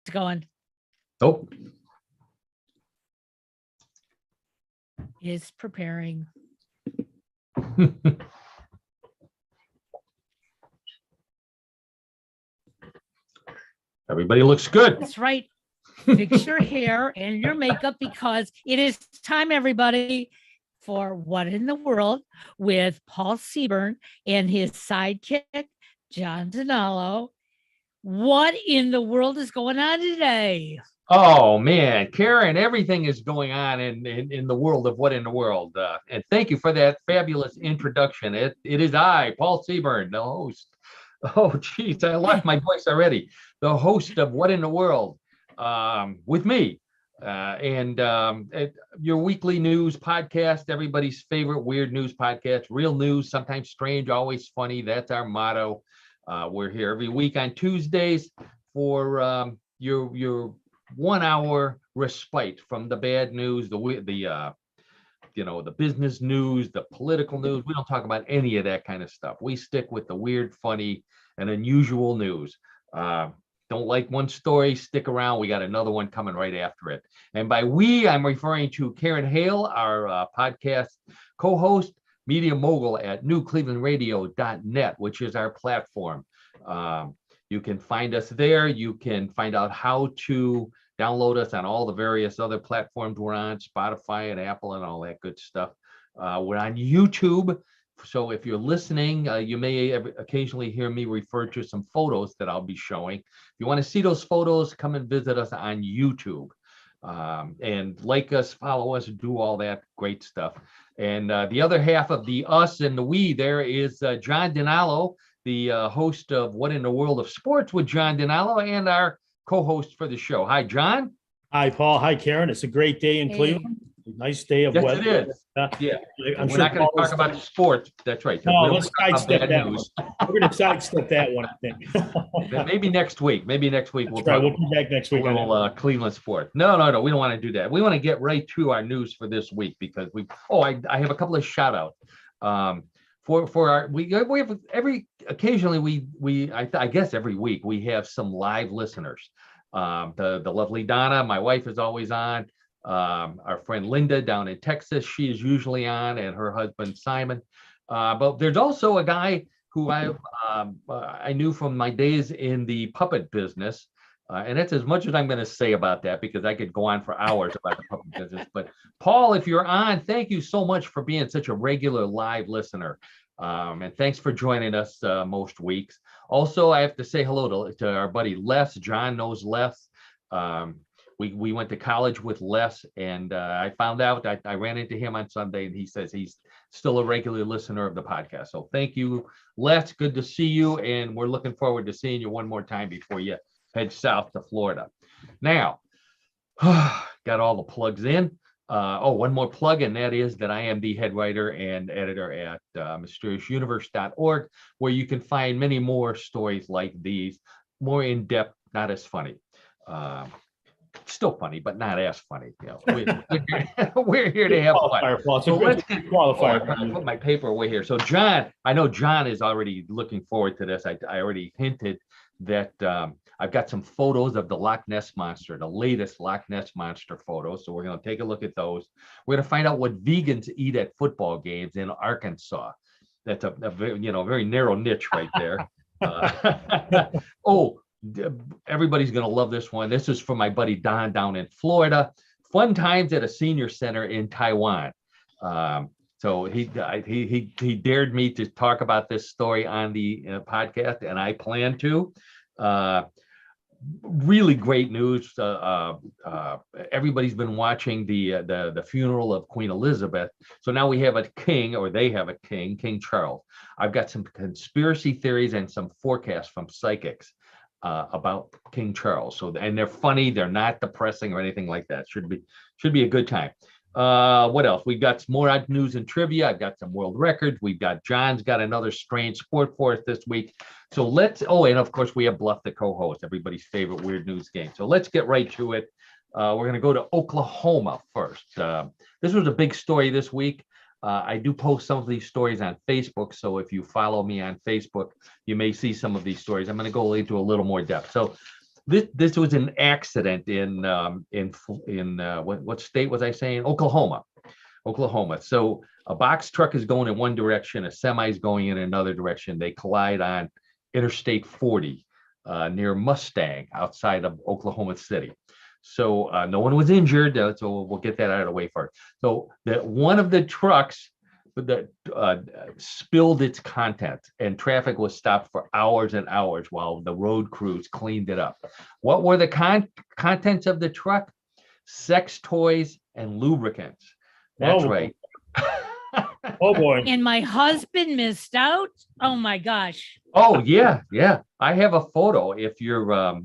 going. Oh. Is preparing. Everybody looks good. That's right. Fix your hair and your makeup because it is time, everybody, for What in the World with Paul Seaburn and his sidekick, John DiNallo. What in the world is going on today? Oh, man, Karen, everything is going on in the world of What in the World. And thank you for that fabulous introduction. It is I, Paul Seaburn, the host. Oh, geez, I lost my voice already. The host of What in the World with me. Your weekly news podcast, everybody's favorite weird news podcast, real news, sometimes strange, always funny. That's our motto. We're here every week on Tuesdays for your 1 hour respite from the bad news, the business news, the political news. We don't talk about any of that kind of stuff. We stick with the weird, funny, and unusual news. Don't like one story, stick around. We got another one coming right after it. And by we, I'm referring to Karen Hale, our podcast co-host, media mogul at newclevelandradio.net, which is our platform. You can find us there. You can find out how to download us on all the various other platforms we're on, Spotify and Apple and all that good stuff. We're on YouTube. So if you're listening, you may occasionally hear me refer to some photos that I'll be showing. If you want to see those photos, come and visit us on YouTube. And like us, follow us, do all that great stuff. And the other half of the us and the we there is John DiNallo, the host of What in the World of Sports with John DiNallo, and our co-host for the show. Hi, John. Hi, Paul. Hi, Karen. It's a great day in Cleveland. Nice day of weather. Yes, it is. Yeah. We're not going to talk about sports. That's right. No, let's sidestep that one. We're going to sidestep that one, I think. Maybe next week. Maybe next week we'll come back next week. Cleveland sports. No. We don't want to do that. We want to get right to our news for this week because I have a couple of shout outs. We have occasionally I guess every week we have some live listeners. The lovely Donna, my wife, is always on. Our friend Linda down in Texas, she is usually on, and her husband Simon. But there's also a guy who I knew from my days in the puppet business, and that's as much as I'm going to say about that because I could go on for hours about the puppet business. But Paul, if you're on, thank you so much for being such a regular live listener. And thanks for joining us most weeks. Also, I have to say hello to our buddy Les. John knows Les. We went to college with Les, and I found out I ran into him on Sunday, and he says he's still a regular listener of the podcast. So thank you, Les. Good to see you, and we're looking forward to seeing you one more time before you head south to Florida. Now, got all the plugs in. One more plug, and that is that I am the head writer and editor at mysteriousuniverse.org, where you can find many more stories like these, more in depth, not as funny. Still funny, but not as funny. We're here to have fun. So let's get qualified. I put my paper away here. So John, I know John is already looking forward to this. I already hinted that I've got some photos of the Loch Ness Monster, the latest Loch Ness Monster photos. So we're going to take a look at those. We're going to find out what vegans eat at football games in Arkansas. That's a very narrow niche right there. Everybody's going to love this one. This is from my buddy Don down in Florida. Fun times at a senior center in Taiwan. So he dared me to talk about this story on the podcast, and I plan to. Really great news. Everybody's been watching the funeral of Queen Elizabeth. So now we have a king, or they have a king, King Charles. I've got some conspiracy theories and some forecasts from psychics about King Charles. And they're funny. They're not depressing or anything like that. Should be a good time. What else? We've got some more news and trivia. I've got some world records. John's got another strange sport for us this week. So and of course we have Bluff the co-host, everybody's favorite weird news game. So let's get right to it. We're going to go to Oklahoma first. This was a big story this week. I do post some of these stories on Facebook. So if you follow me on Facebook, you may see some of these stories. I'm going to go into a little more depth. So this was an accident in what state was I saying? Oklahoma. So a box truck is going in one direction, a semi is going in another direction. They collide on Interstate 40 near Mustang outside of Oklahoma City. So no one was injured. So we'll get that out of the way first. So that one of the trucks that spilled its contents, and traffic was stopped for hours and hours while the road crews cleaned it up. What were the contents of the truck? Sex toys and lubricants. That's right. Oh boy. And my husband missed out. Oh my gosh. Oh yeah. I have a photo. If you're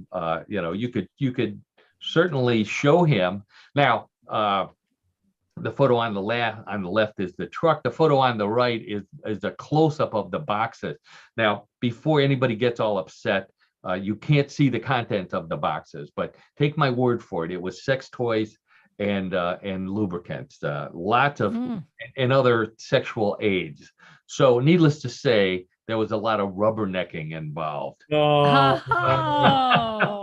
you could certainly show him. Now the photo on the left is the truck. The photo on the right is a close-up of the boxes. Now, before anybody gets all upset, you can't see the contents of the boxes, but take my word for it. It was sex toys and lubricants, lots of and other sexual aids. So needless to say, there was a lot of rubbernecking involved. Oh,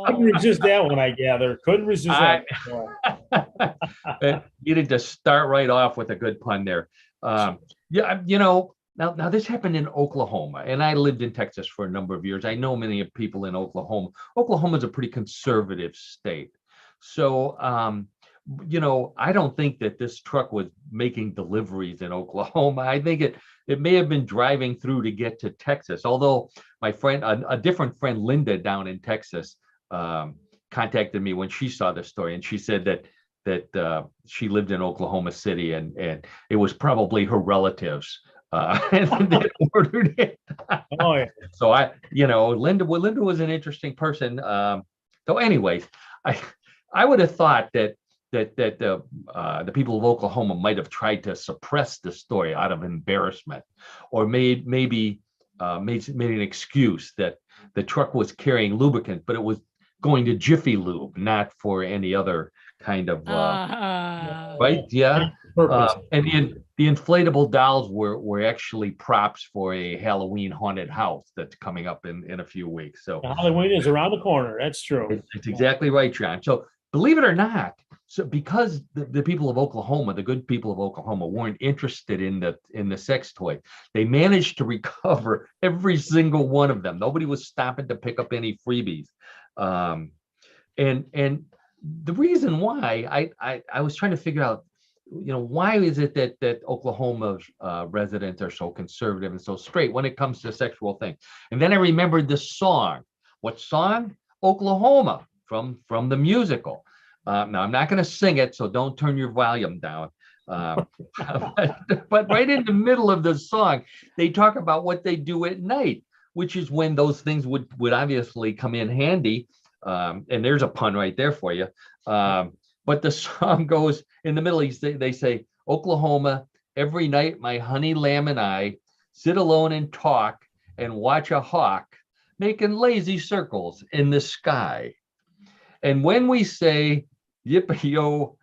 couldn't resist that one, I gather. Couldn't resist that one. You need to start right off with a good pun there. Now this happened in Oklahoma, and I lived in Texas for a number of years. I know many people in Oklahoma. Oklahoma is a pretty conservative state. So I don't think that this truck was making deliveries in Oklahoma. I think it may have been driving through to get to Texas. Although my friend, a different friend, Linda down in Texas, contacted me when she saw the story, and she said that she lived in Oklahoma City, and it was probably her relatives that ordered it. Oh yeah. So Linda was an interesting person. So anyways, I would have thought that the people of Oklahoma might have tried to suppress the story out of embarrassment, or made an excuse that the truck was carrying lubricant, but it was going to Jiffy Lube, not for any other kind of right? Yeah. And the inflatable dolls were actually props for a Halloween haunted house that's coming up in a few weeks. So Halloween is around the corner. That's true. It's exactly right, John. So believe it or not, so because the people of Oklahoma, the good people of Oklahoma, weren't interested in the sex toy, they managed to recover every single one of them. Nobody was stopping to pick up any freebies. And the reason why I was trying to figure out, why is it that Oklahoma's residents are so conservative and so straight when it comes to sexual things? And then I remembered the song. What song? Oklahoma from the musical. Now I'm not going to sing it, so don't turn your volume down. But right in the middle of the song, they talk about what they do at night, which is when those things would obviously come in handy. And there's a pun right there for you. But the song goes in the middle. They say, Oklahoma, every night my honey lamb and I sit alone and talk and watch a hawk making lazy circles in the sky. And when we say yippee-yo-I-O-E-A,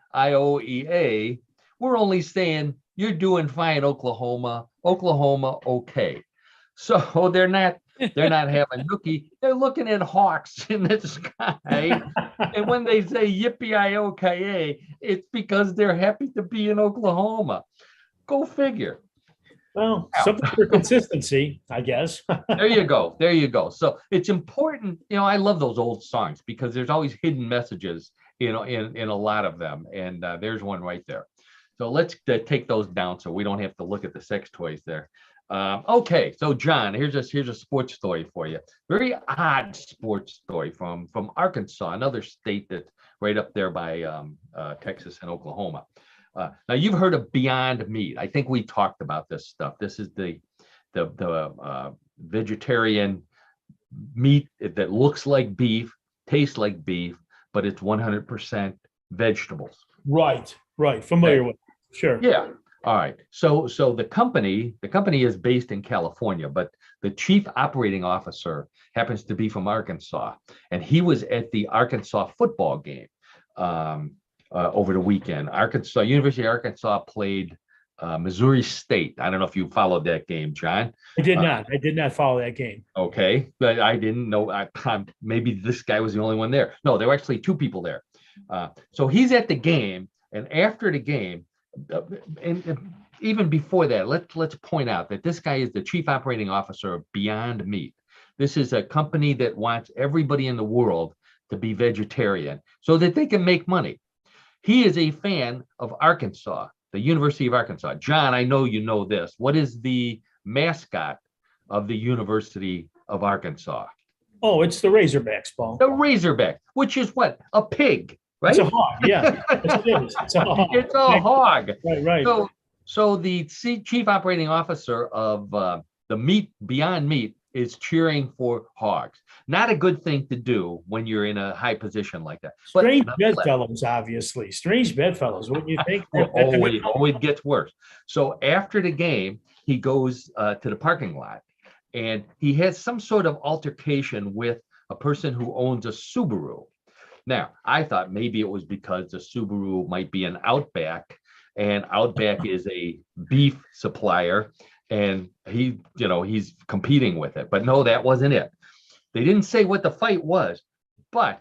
we're only saying you're doing fine, Oklahoma, okay. So they're not having nookie. They're looking at hawks in the sky. And when they say yippee-I-O-K-A, it's because they're happy to be in Oklahoma. Go figure. Well, something for consistency, I guess. There you go. So it's important. I love those old songs because there's always hidden messages, in a lot of them. And there's one right there. So let's take those down so we don't have to look at the sex toys there. Okay, so John, here's a sports story for you. Very odd sports story from Arkansas, another state that's right up there by Texas and Oklahoma. Now you've heard of Beyond Meat. I think we talked about this stuff. This is the vegetarian meat that looks like beef, tastes like beef, but it's 100% vegetables. Right. Familiar with it. Sure. Yeah. All right. So the company is based in California, but the chief operating officer happens to be from Arkansas, and he was at the Arkansas football game over the weekend. University of Arkansas played Missouri State. I don't know if you followed that game, John. I did not. I did not follow that game. Okay, but I didn't know. Maybe this guy was the only one there. No, there were actually two people there. So he's at the game, and after the game, and even before that, let's point out that this guy is the chief operating officer of Beyond Meat. This is a company that wants everybody in the world to be vegetarian so that they can make money. He is a fan of Arkansas, the University of Arkansas. John, I know you know this. What is the mascot of the University of Arkansas? Oh, it's the Razorbacks, Paul. The Razorback, which is what? A pig, right? It's a hog, yeah. It is. It's a hog. It's a hog. Right. So the chief operating officer of the Beyond Meat is cheering for hogs. Not a good thing to do when you're in a high position like that. Strange bedfellows, obviously. Strange bedfellows, wouldn't you think? It gets worse. So after the game, he goes to the parking lot, and he has some sort of altercation with a person who owns a Subaru. Now, I thought maybe it was because the Subaru might be an Outback, and Outback is a beef supplier, and he's competing with it. But no, that wasn't it. They didn't say what the fight was, but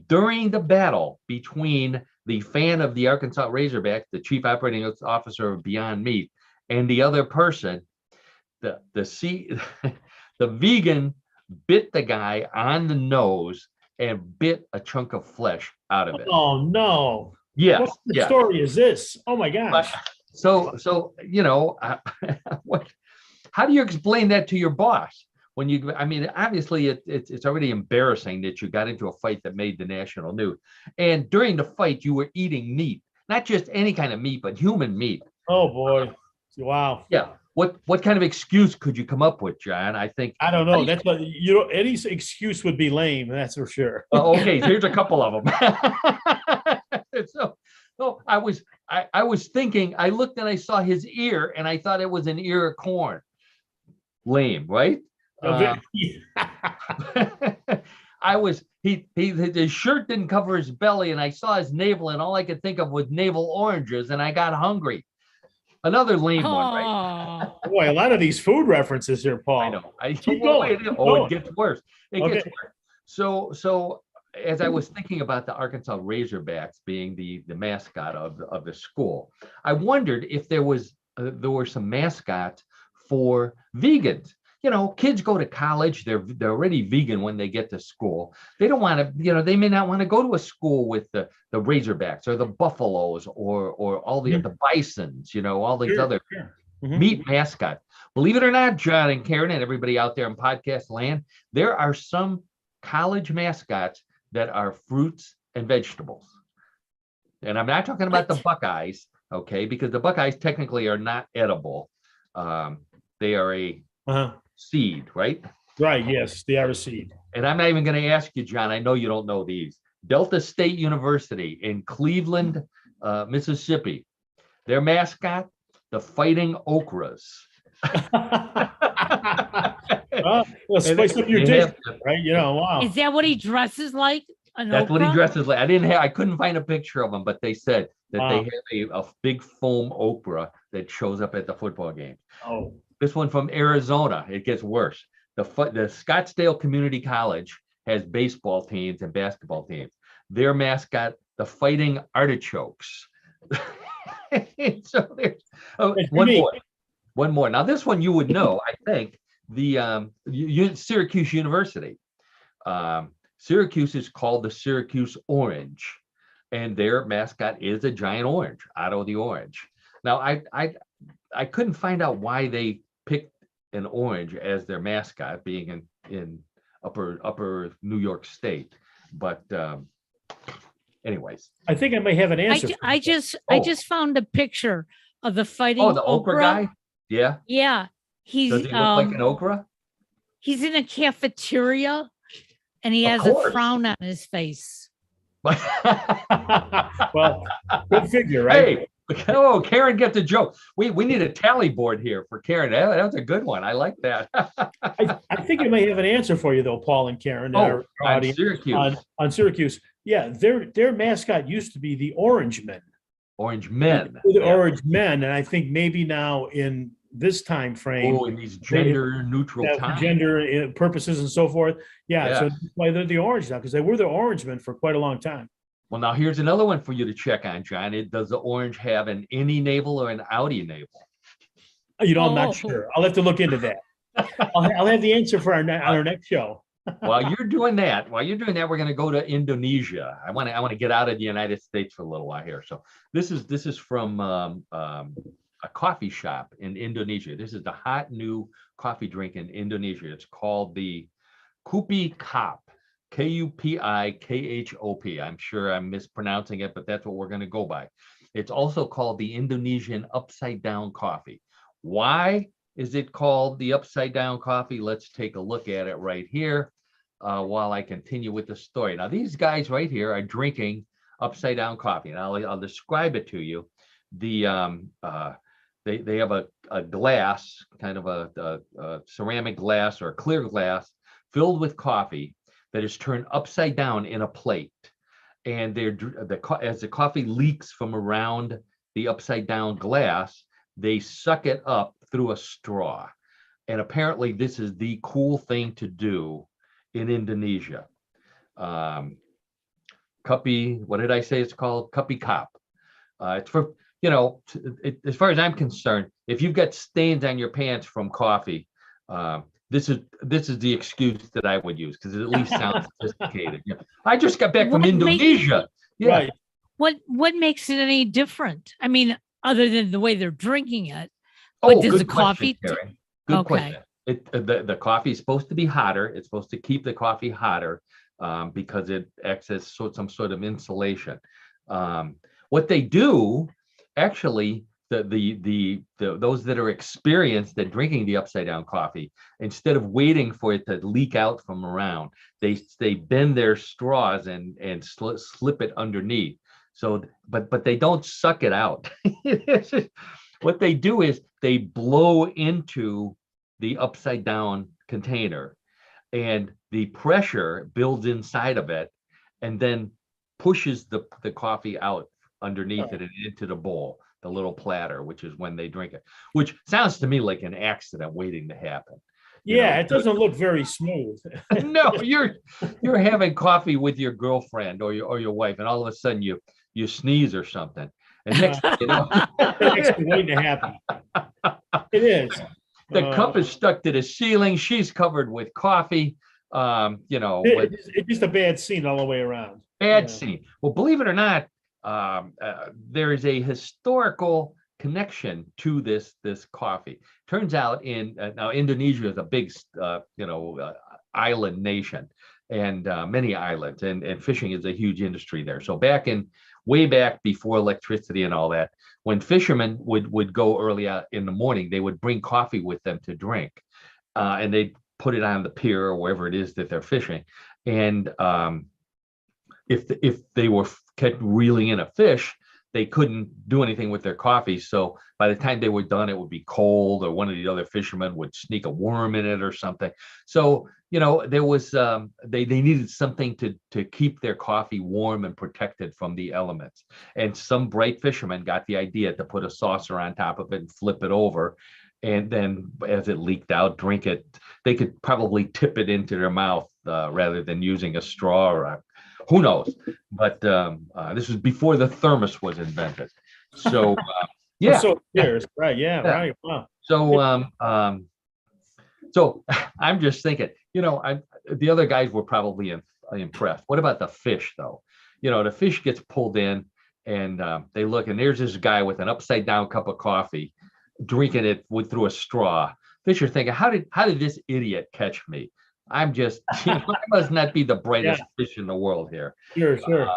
during the battle between the fan of the Arkansas Razorbacks, the chief operating officer of Beyond Meat, and the other person, the vegan bit the guy on the nose and bit a chunk of flesh out of it. Oh no! Yes. What story is this? Oh my gosh! So what? How do you explain that to your boss? When obviously it's already embarrassing that you got into a fight that made the national news, and during the fight you were eating meat, not just any kind of meat, but human meat. Oh boy! Wow. Yeah. What kind of excuse could you come up with, John? I don't know. That's what any excuse would be lame. That's for sure. Okay, here's a couple of them. So I was thinking. I looked and I saw his ear, and I thought it was an ear of corn. Lame, right? His shirt didn't cover his belly, and I saw his navel, and all I could think of was navel oranges, and I got hungry. Another lame one, right? Boy, a lot of these food references here, Paul. I know. Keep going. It gets worse. It gets worse. So as I was thinking about the Arkansas Razorbacks being the mascot of the school, I wondered if there were some mascots for vegans. Kids go to college, they're already vegan when they get to school. They don't want to, they may not want to go to a school with the Razorbacks or the Buffaloes or all the Bisons, all these other meat mascots. Believe it or not, John and Karen and everybody out there in podcast land, there are some college mascots that are fruits and vegetables. And I'm not talking about the Buckeyes, okay, because the Buckeyes technically are not edible. They are a seed, right? Right, yes, they are a seed. And I'm not even going to ask you, John, I know you don't know these. Delta State University in Cleveland, Mississippi. Their mascot, the Fighting Okras. Well, spice up your dish, right? Wow. Is that what he dresses like? That's what he dresses like. I couldn't find a picture of him, but they said that they have a big foam okra that shows up at the football game. Oh. This one from Arizona, it gets worse. The Scottsdale Community College has baseball teams and basketball teams. Their mascot, the Fighting Artichokes. So there's one more. Now this one you would know, I think. The Syracuse University. Syracuse is called the Syracuse Orange, and their mascot is a giant orange, Otto the Orange. Now I couldn't find out why they picked an orange as their mascot, being in upper New York State. But anyways, I think I may have an answer. I just found a picture of the Fighting the okra guy. Yeah. Yeah. Does he look like an okra? He's in a cafeteria, and he has a frown on his face. Well, good figure, right? Hey, oh, Karen gets a joke. We need a tally board here for Karen. That was a good one. I like that. I think I may have an answer for you though, Paul and Karen. On Syracuse. On Syracuse. Yeah, their mascot used to be the Orangemen. Orange men. The orange men, and I think maybe now in this time frame, in these gender neutral times, gender purposes and so forth. Yeah, yes. so that's why they're the orange now, because they were the orange men for quite a long time. Well, now here's another one for you to check on, John. Does the orange have an innie navel or an outie navel? I'm not sure. I'll have to look into that. I'll have the answer for on our next show. While you're doing that, we're going to go to Indonesia. I want to get out of the United States for a little while here. So this is from a coffee shop in Indonesia. This is the hot new coffee drink in Indonesia. It's called the Kopi Kop. Kupikhop. I'm sure I'm mispronouncing it, but that's what we're going to go by. It's also called the Indonesian upside down coffee. Why is it called the upside down coffee? Let's take a look at it right here while I continue with the story. Now, these guys right here are drinking upside down coffee, and I'll describe it to you. They have a glass, kind of a ceramic glass or a clear glass filled with coffee that is turned upside down in a plate, and as the coffee leaks from around the upside down glass, they suck it up through a straw. And apparently this is the cool thing to do in Indonesia. Kopi, what did I say it's called? Kopi Kop. It's for, as far as I'm concerned, if you've got stains on your pants from coffee, this is the excuse that I would use, because it at least sounds sophisticated. I just got back from Indonesia. Right. What makes it any different? I mean, other than the way they're drinking it. But does the coffee? Good question. The coffee is supposed to be hotter. It's supposed to keep the coffee hotter because it acts as some sort of insulation. What they do, actually, those that are experienced at drinking the upside down coffee, instead of waiting for it to leak out from around, they bend their straws and slip it underneath. So, but they don't suck it out. What they do is they blow into the upside down container, and the pressure builds inside of it and then pushes the coffee out underneath it and into the bowl, the little platter, which is when they drink it, which sounds to me like an accident waiting to happen. It doesn't look very smooth. No, you're having coffee with your girlfriend or your wife, and all of a sudden you sneeze or something. And next thing you know, it's waiting to happen. It is. The cup is stuck to the ceiling. She's covered with coffee. It's just a bad scene all the way around. Bad scene. Well, believe it or not, there is a historical connection to this coffee. Turns out now Indonesia is a big island nation, and many islands, and fishing is a huge industry there. So way back before electricity and all that, when fishermen would go early out in the morning, they would bring coffee with them to drink, and they'd put it on the pier or wherever it is that they're fishing. And if they were kept reeling in a fish, they couldn't do anything with their coffee. So by the time they were done, it would be cold, or one of the other fishermen would sneak a worm in it or something. So, there was, they needed something to keep their coffee warm and protected from the elements. And some bright fisherman got the idea to put a saucer on top of it and flip it over. And then as it leaked out, drink it. They could probably tip it into their mouth rather than using a straw or who knows? But this was before the thermos was invented. So So years, right? Yeah, right. Wow. So I'm just thinking, the other guys were probably impressed. What about the fish, though? The fish gets pulled in, and they look, and there's this guy with an upside down cup of coffee, drinking it through a straw. Fish are thinking, how did this idiot catch me? I'm just, I must not be the brightest fish in the world here. Sure.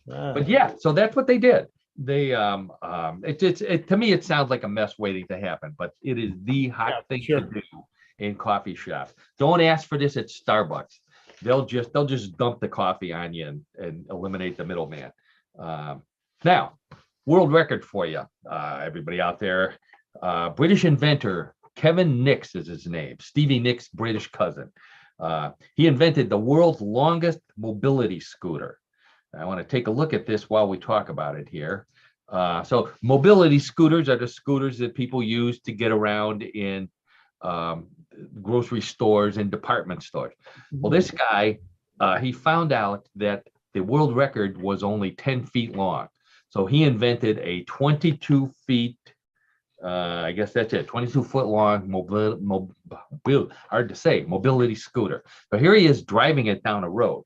But yeah, so that's what they did. They, to me, it sounds like a mess waiting to happen, but it is the hot thing to do in coffee shops. Don't ask for this at Starbucks. They'll just dump the coffee on you and eliminate the middleman. Now, world record for you, everybody out there. British inventor Kevin Nicks is his name. Stevie Nicks' British cousin. He invented the world's longest mobility scooter. I want to take a look at this while we talk about it here. So mobility scooters are the scooters that people use to get around in grocery stores and department stores. Well, this guy, he found out that the world record was only 10 feet long. So he invented a 22 feet, I guess that's it, 22-foot long hard to say, mobility scooter. So here he is driving it down a road.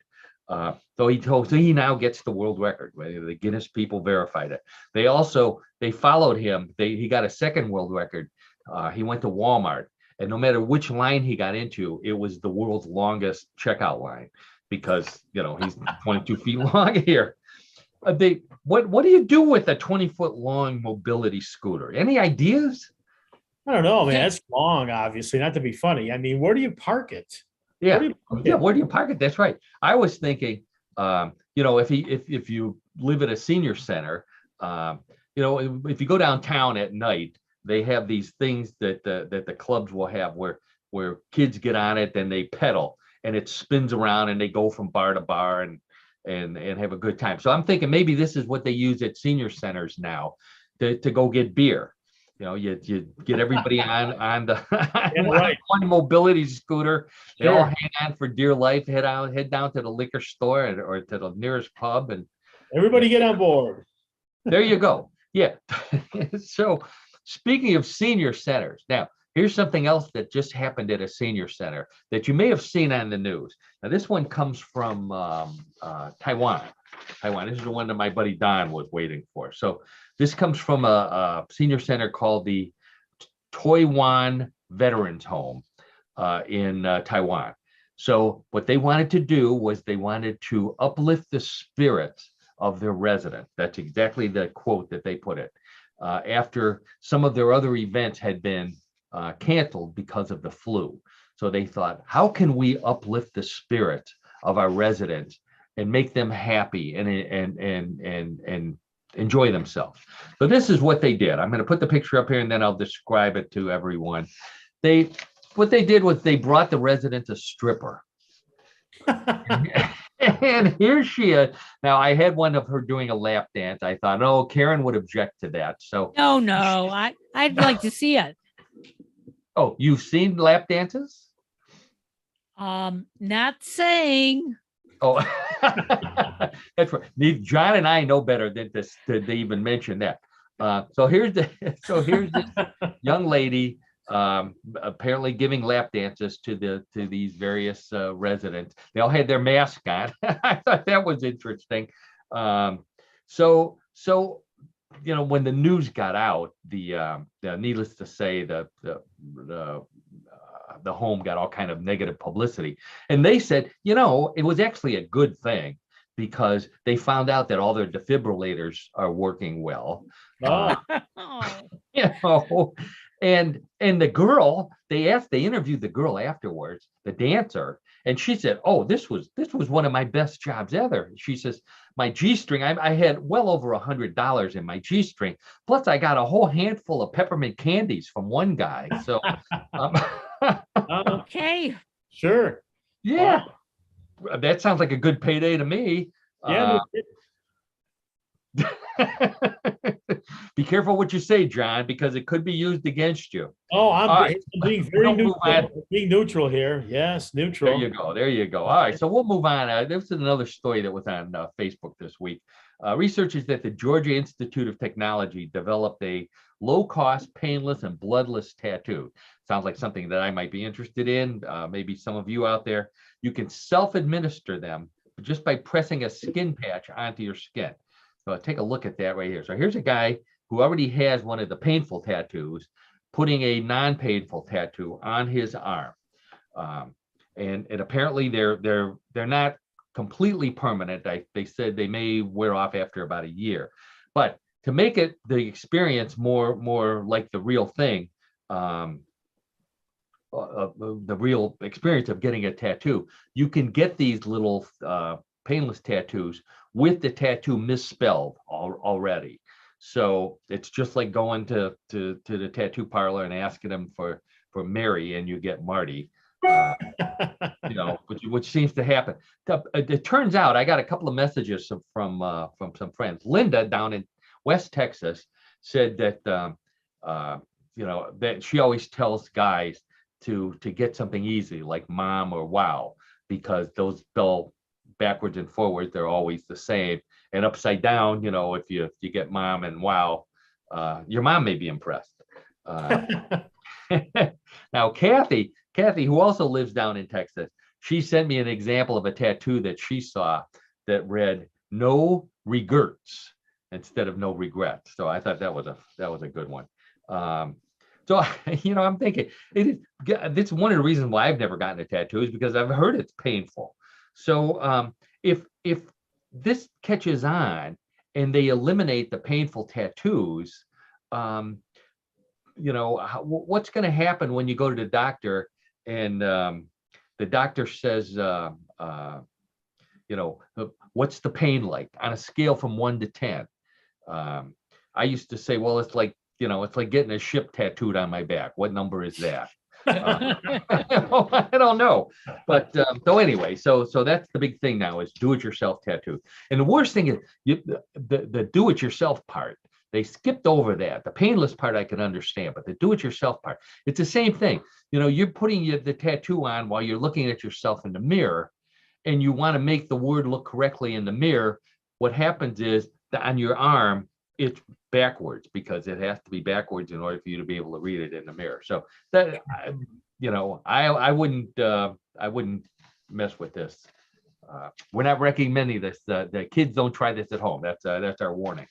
So he now gets the world record. The Guinness people verified it. They followed him. He got a second world record. He went to Walmart, and no matter which line he got into, it was the world's longest checkout line because he's 22 feet long here. What do you do with a 20-foot long mobility scooter? Any ideas? I don't know, man. It's long, obviously, not to be funny. I mean, where do you park it? Yeah, where do you park it? That's right. I was thinking, if you live at a senior center, if you go downtown at night, they have these things that the clubs will have where kids get on it and they pedal and it spins around and they go from bar to bar and have a good time. So I'm thinking maybe this is what they use at senior centers now to go get beer. You get everybody on the one mobility scooter. They all hang on for dear life, head down to the liquor store or to the nearest pub, and everybody get on board. There you go. Yeah. So speaking of senior centers, now here's something else that just happened at a senior center that you may have seen on the news. Now this one comes from Taiwan. This is the one that my buddy Don was waiting for. So this comes from a senior center called the Taiwan Veterans Home in Taiwan. So what they wanted to do was they wanted to uplift the spirits of their residents. That's exactly the quote that they put it. After some of their other events had been canceled because of the flu. So they thought, how can we uplift the spirits of our residents and make them happy and enjoy themselves? So this is what they did. I'm going to put the picture up here and then I'll describe it to everyone. What they did was they brought the residents a stripper. And here she is. Now I had one of her doing a lap dance. I thought, oh, Karen would object to that. So no, I'd like to see it. Oh, you've seen lap dances? Not saying. Oh, that's right. John and I know better than to even mention that. So here's this young lady apparently giving lap dances to these various residents. They all had their mask on. I thought that was interesting. So when the news got out, the needless to say, the home got all kind of negative publicity, and they said, it was actually a good thing because they found out that all their defibrillators are working well. And the girl, they interviewed the girl afterwards, the dancer, and she said, oh, this was one of my best jobs ever. She says, my G-string, I had well over $100 in my G-string. Plus I got a whole handful of peppermint candies from one guy. So okay. Sure. Yeah. Wow. That sounds like a good payday to me. Yeah. Be careful what you say, John, because it could be used against you. Oh, I'm being very neutral. Being neutral here. Yes, neutral. There you go. All right, so we'll move on. This is another story that was on Facebook this week. Researchers at the Georgia Institute of Technology developed a low-cost, painless, and bloodless tattoo. Sounds like something that I might be interested in. Maybe some of you out there. You can self-administer them just by pressing a skin patch onto your skin. So take a look at that right here. So here's a guy who already has one of the painful tattoos, putting a non-painful tattoo on his arm. And apparently they're not completely permanent. They said they may wear off after about a year. But to make it the experience more like the real thing, the real experience of getting a tattoo, you can get these little painless tattoos with the tattoo misspelled already. So it's just like going to the tattoo parlor and asking them for Mary and you get Marty, which seems to happen. It turns out I got a couple of messages from some friends. Linda down in West Texas, said that that she always tells guys to get something easy like mom or wow, because those spell backwards and forwards, they're always the same. And upside down, if you get mom and wow, your mom may be impressed. Now, Kathy, who also lives down in Texas, she sent me an example of a tattoo that she saw that read "No regrets" instead of "No regrets." So I thought that was a good one. So I'm thinking it's one of the reasons why I've never gotten a tattoo is because I've heard it's painful. So if this catches on and they eliminate the painful tattoos, what's going to happen when you go to the doctor and the doctor says, what's the pain like on a scale from 1 to 10? I used to say, well, it's like getting a ship tattooed on my back. What number is that? I don't know. But so anyway, so that's the big thing now is do-it-yourself tattoo. And the worst thing is the do-it-yourself part. They skipped over that. The painless part I can understand, but the do-it-yourself part, it's the same thing. You're putting the tattoo on while you're looking at yourself in the mirror, and you want to make the word look correctly in the mirror. What happens is that on your arm, it's backwards because it has to be backwards in order for you to be able to read it in the mirror. So that, I wouldn't mess with this. We're not recommending this. The kids don't try this at home. That's our warning.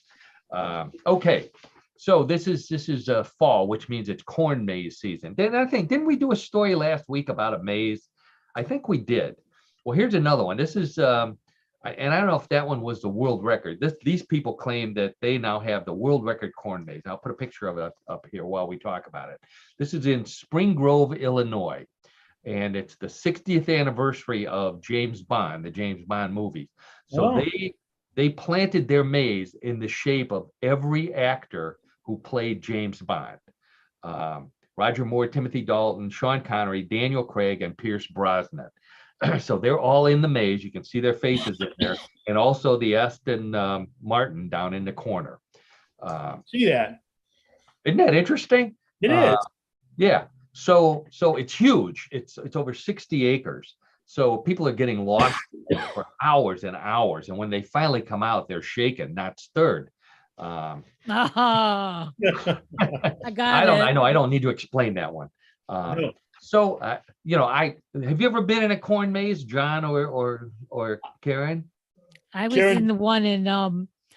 Okay, so this is fall, which means it's corn maze season. Didn't we do a story last week about a maze? I think we did. Well, here's another one. This is, and I don't know if that one was the world record. These people claim that they now have the world record corn maze. I'll put a picture of it up here while we talk about it. This is in Spring Grove, Illinois, and it's the 60th anniversary of James Bond, the James Bond movie. So they planted their maze in the shape of every actor who played James Bond. Roger Moore, Timothy Dalton, Sean Connery, Daniel Craig, and Pierce Brosnan. So they're all in the maze. You can see their faces in there, and also the Aston Martin down in the corner. See that? Isn't that interesting? It is. Yeah. So it's huge. It's over 60 acres. So people are getting lost for hours and hours, and when they finally come out, they're shaken, not stirred. I got it. I know. I don't need to explain that one. No. So, have you ever been in a corn maze, John or Karen? I was Karen- in the one in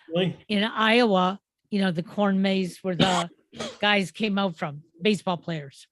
Really? in Iowa, the corn maze where the guys came out from, baseball players.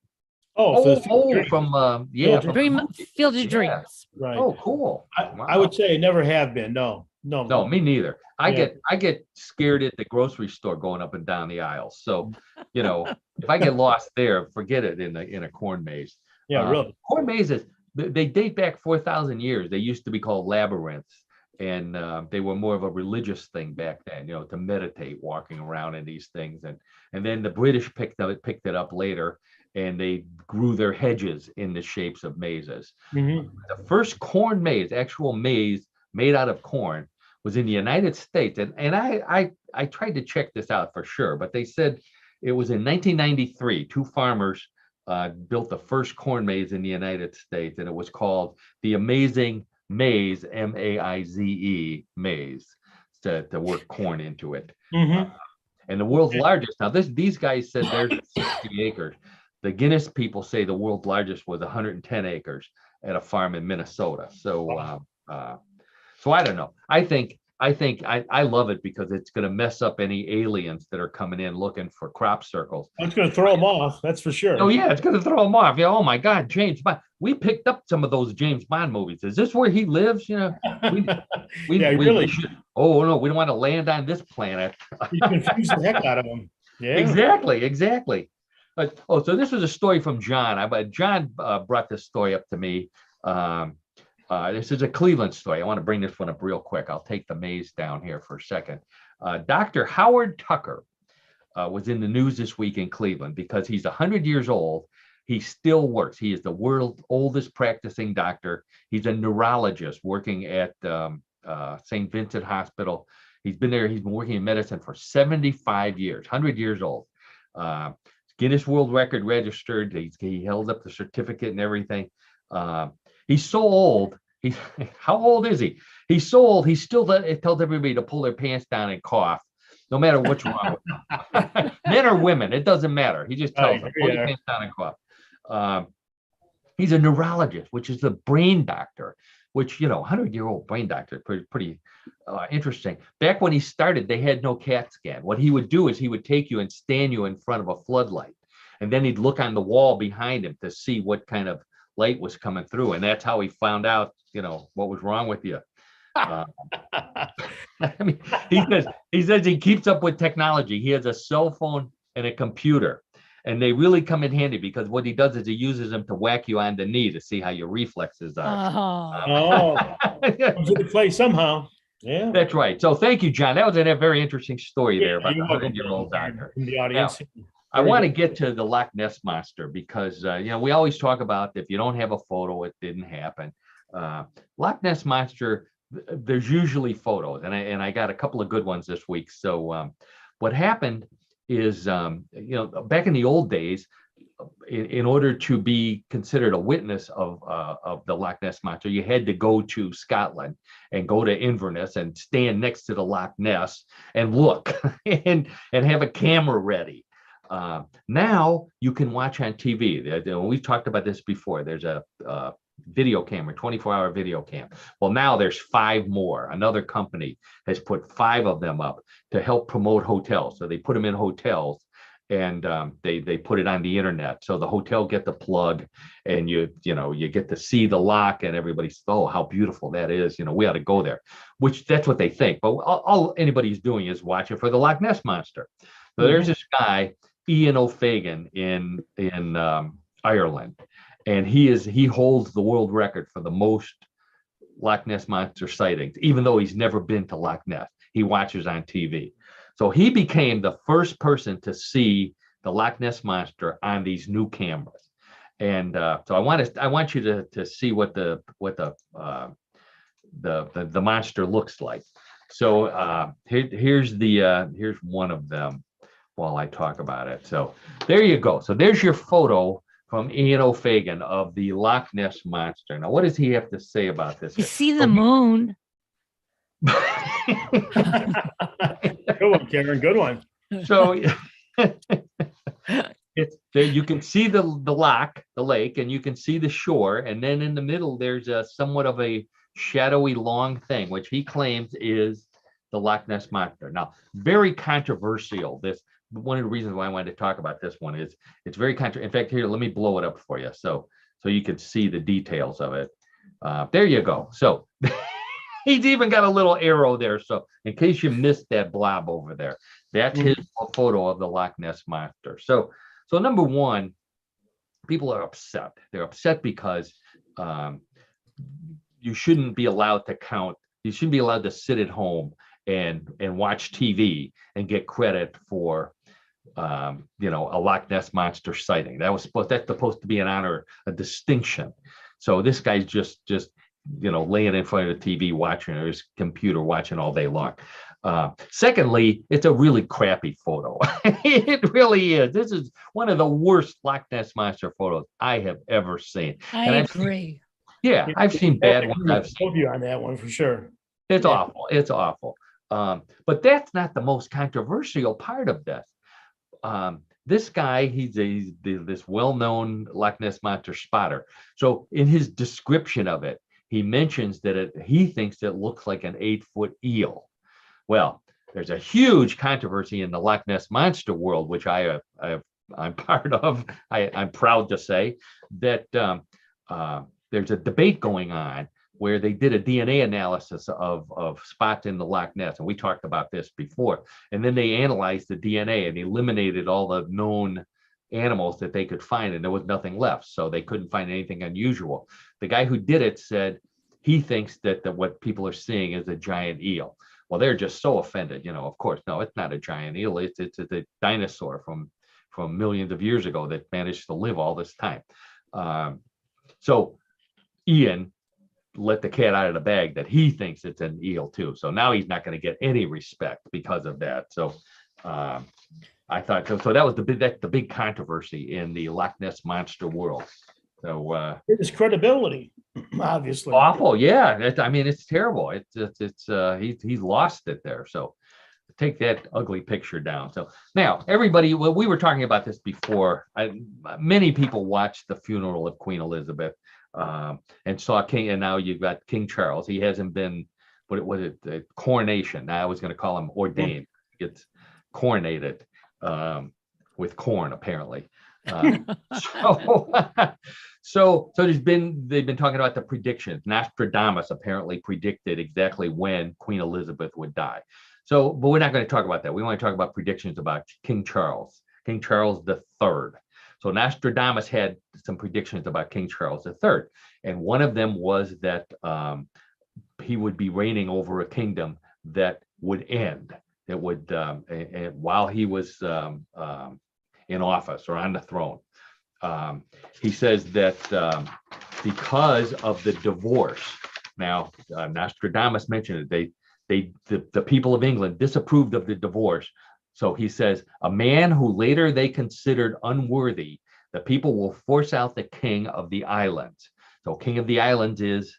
Oh, From Field of Yeah. Dreams. right. Oh, cool. I would say I never have been. No. No, me neither. I Yeah. get scared at the grocery store going up and down the aisles. So, if I get lost there, forget it in a corn maze. Yeah, really. Corn mazes, they date back 4,000 years. They used to be called labyrinths, and they were more of a religious thing back then, to meditate, walking around in these things. And then the British picked it up later, and they grew their hedges in the shapes of mazes. Mhm. The first corn maze, actual maze made out of corn, was in the United States. And I tried to check this out for sure, but they said it was in 1993. Two farmers built the first corn maze in the United States, and it was called the Amazing Maze, M-A-I-Z-E, maze, to work corn into it. Mhm. And the world's largest, now these guys said there's 60 acres. The Guinness people say the world's largest was 110 acres at a farm in Minnesota. So, so I don't know. I love it because it's going to mess up any aliens that are coming in looking for crop circles. It's going to throw them off. That's for sure. Oh yeah, it's going to throw them off. Yeah. Oh my God, James Bond. We picked up some of those James Bond movies. Is this where he lives? We really should. Oh no, we don't want to land on this planet. You confuse the heck out of them. Yeah. Exactly. So this was a story from John. John brought this story up to me. This is a Cleveland story. I want to bring this one up real quick. I'll take the maze down here for a second. Dr. Howard Tucker was in the news this week in Cleveland because he's 100 years old. He still works. He is the world's oldest practicing doctor. He's a neurologist working at St. Vincent Hospital He's been there. He's been working in medicine for 75 years, 100 years old. Guinness World Record registered. He held up the certificate and everything. He's so old. How old is he? He's so old. He still tells everybody to pull their pants down and cough, no matter what's wrong with them. Men or women, it doesn't matter. He just tells them, pull your pants down and cough. He's a neurologist, which is the brain doctor, which, 100-year-old brain doctor, pretty interesting. Back when he started, they had no CAT scan. What he would do is he would take you and stand you in front of a floodlight. And then he'd look on the wall behind him to see what kind of light was coming through. And that's how he found out, what was wrong with you. I mean, he says he keeps up with technology. He has a cell phone and a computer, and they really come in handy because what he does is he uses them to whack you on the knee to see how your reflexes are. Comes into play somehow. Yeah, that's right. So thank you, John. That was a very interesting story there about the 100-year-old doctor. In the audience. Now, I want to get to the Loch Ness Monster because, we always talk about if you don't have a photo, it didn't happen. Loch Ness Monster, there's usually photos, and I got a couple of good ones this week. So what happened is, back in the old days, in order to be considered a witness of the Loch Ness Monster, you had to go to Scotland and go to Inverness and stand next to the Loch Ness and look and have a camera ready. Now you can watch on TV. We've talked about this before. There's a video camera, 24-hour video cam. Well, now there's 5 more. Another company has put 5 of them up to help promote hotels. So they put them in hotels, and they put it on the internet. So the hotel get the plug, and you get to see the loch, and everybody's, oh, how beautiful that is. We ought to go there, which that's what they think. But all anybody's doing is watching for the Loch Ness Monster. So there's this guy, Ian O'Fagan in Ireland, and he holds the world record for the most Loch Ness Monster sightings, even though he's never been to Loch Ness. He watches on TV. So he became the first person to see the Loch Ness Monster on these new cameras. And so I want you to see what the monster looks like. So here's one of them while I talk about it. So there you go. So there's your photo from Ian O'Fagan of the Loch Ness Monster. Now, what does he have to say about this? You see the moon. Good one, Karen. Good one. So it's there. You can see the loch, the lake, and you can see the shore. And then in the middle, there's a somewhat of a shadowy long thing, which he claims is the Loch Ness Monster. Now, very controversial. One of the reasons why I wanted to talk about this one is it's very controversial. In fact, here, let me blow it up for you so you can see the details of it. There you go. So he's even got a little arrow there. So in case you missed that blob over there, that's his photo of the Loch Ness Monster. So number one, people are upset. They're upset because you shouldn't be allowed to count. You shouldn't be allowed to sit at home and watch TV and get credit for a Loch Ness Monster sighting. That's supposed to be an honor, a distinction. So this guy's just laying in front of the TV watching, or his computer watching all day long. Secondly, it's a really crappy photo. It really is. This is one of the worst Loch Ness Monster photos I have ever seen. I agree. I've seen bad ones. I've seen you on that one for sure. It's awful. It's awful. But that's not the most controversial part of this. This guy, he's this well-known Loch Ness Monster spotter. So in his description of it, he mentions that he thinks it looks like an 8-foot eel. Well, there's a huge controversy in the Loch Ness Monster world, which I'm part of. I'm proud to say that there's a debate going on where they did a DNA analysis of spots in the Loch Ness. And we talked about this before. And then they analyzed the DNA and eliminated all the known animals that they could find, and there was nothing left. So they couldn't find anything unusual. The guy who did it said he thinks that what people are seeing is a giant eel. Well, they're just so offended. Of course, no, it's not a giant eel. It's a dinosaur from millions of years ago that managed to live all this time. So Ian let the cat out of the bag that he thinks it's an eel too. So now he's not going to get any respect because of that. So I thought so that was the big controversy in the Loch Ness monster world. So his credibility, obviously. Awful, yeah. I mean, it's terrible. He's lost it there. So take that ugly picture down. So now everybody, well, we were talking about this before. Many people watched the funeral of Queen Elizabeth and saw King, and now you've got King Charles. He hasn't been, what was it, the coronation. Now I was going to call him ordained. It's coronated with corn, apparently. So they've been talking about the predictions. Nostradamus apparently predicted exactly when Queen Elizabeth would die. So, but we're not going to talk about that. We want to talk about predictions about King Charles III. So Nostradamus had some predictions about King Charles III, and one of them was that he would be reigning over a kingdom that would end. It would, and while he was in office or on the throne. He says that because of the divorce, now Nostradamus mentioned it, the people of England disapproved of the divorce. So he says, a man who later they considered unworthy, the people will force out the king of the islands. So king of the islands is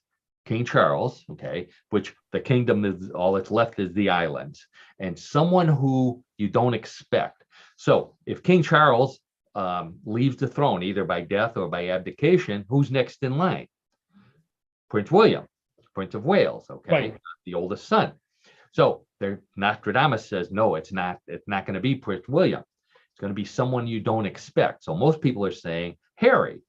King Charles, okay, which the kingdom is all that's left is the islands, and someone who you don't expect. So if King Charles leaves the throne, either by death or by abdication, who's next in line? Prince William, Prince of Wales, okay, right. The oldest son. So Nostradamus says, no, it's not going to be Prince William. It's going to be someone you don't expect. So most people are saying Harry,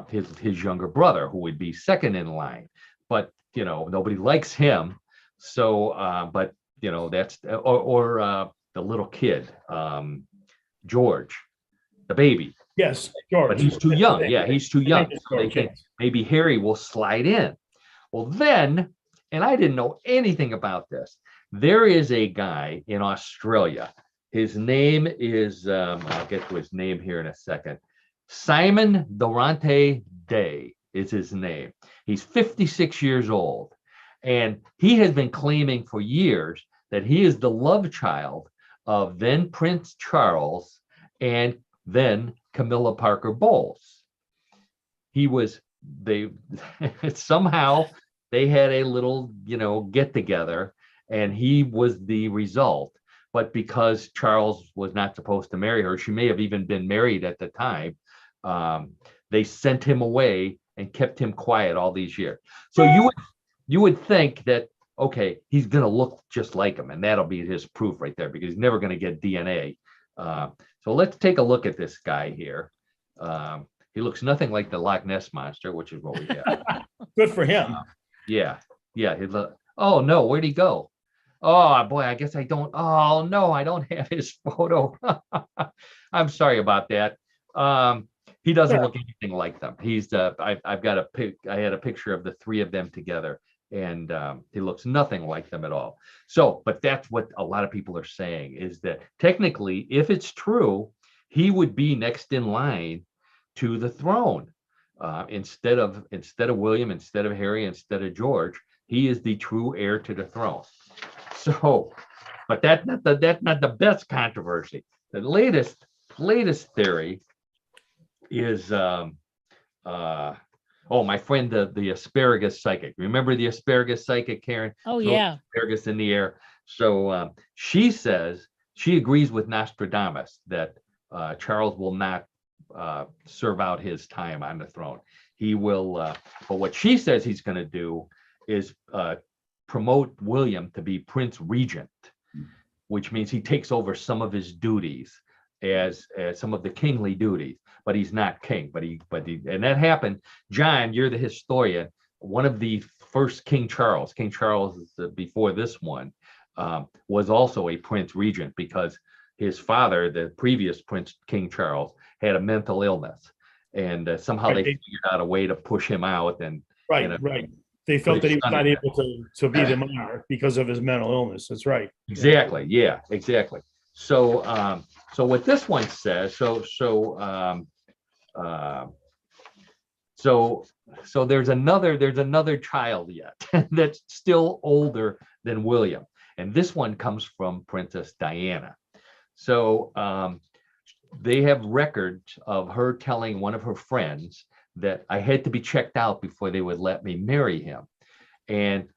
his younger brother, who would be second in line. But, nobody likes him. So, but, that's, or the little kid, George, the baby. Yes, George. But he's too young. Yeah, he's too young. So they think maybe Harry will slide in. Well, then, and I didn't know anything about this, there is a guy in Australia. His name is, I'll get to his name here in a second. Simon Durante Day is his name. He's 56 years old. And he has been claiming for years that he is the love child of then Prince Charles and then Camilla Parker Bowles. Somehow they had a little, get together, and he was the result. But because Charles was not supposed to marry her, she may have even been married at the time, they sent him away and kept him quiet all these years. So you would think that, okay, he's going to look just like him, and that'll be his proof right there, because he's never going to get DNA. So let's take a look at this guy here. He looks nothing like the Loch Ness monster, which is what we have. Good for him. Yeah. Oh no, where'd he go? Oh boy, I guess I don't. Oh no, I don't have his photo. I'm sorry about that. He doesn't look anything like them. He's I've got I had a picture of the three of them together, and he looks nothing like them at all. So, but that's what a lot of people are saying, is that technically, if it's true, he would be next in line to the throne. Instead of William, instead of Harry, instead of George, he is the true heir to the throne. So, but that's not the best controversy. The latest theory is my friend, the asparagus psychic. Remember the asparagus psychic, Karen? Oh, yeah. Asparagus in the air. So she says she agrees with Nostradamus that Charles will not serve out his time on the throne. He will, but what she says he's going to do is promote William to be Prince Regent, which means he takes over some of his duties as some of the kingly duties, but he's not king. But he, and that happened. John, you're the historian. One of the first King Charles before this one, was also a Prince Regent, because his father, the previous Prince King Charles, had a mental illness, and somehow they figured out a way to push him out. And right. They felt that he was not able to be the monarch because of his mental illness. That's right. Exactly. Yeah. Exactly. So, so what this one says, so So there's another child yet that's still older than William. And this one comes from Princess Diana. So they have records of her telling one of her friends that I had to be checked out before they would let me marry him. And